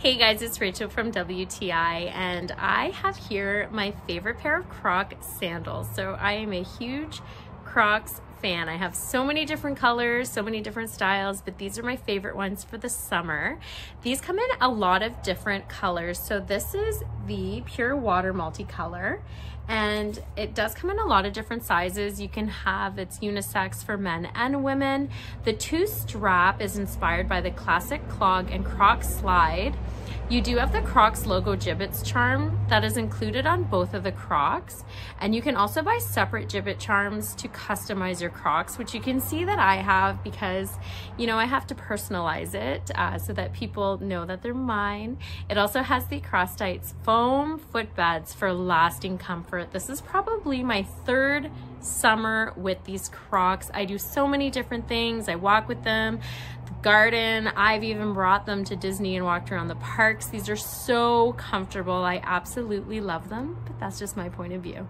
Hey guys, it's Rachel from WTI, and I have here my favorite pair of Croc sandals. So I am a huge Crocs fan. I have so many different colors, so many different styles, but these are my favorite ones for the summer. These come in a lot of different colors. So this is the Pure Water multicolor, and it does come in a lot of different sizes. You can have, it's unisex for men and women. The two strap is inspired by the classic Clog and Crocs slide. You do have the Crocs logo gibbets charm that is included on both of the Crocs, and you can also buy separate gibbet charms to customize your Crocs, which you can see that I have because, you know, I have to personalize it so that people know that they're mine. It also has the Croslite foam footbeds for lasting comfort. This is probably my third summer with these Crocs. I do so many different things. I walk with them, the garden. I've even brought them to Disney and walked around the parks. These are so comfortable. I absolutely love them, but that's just my point of view.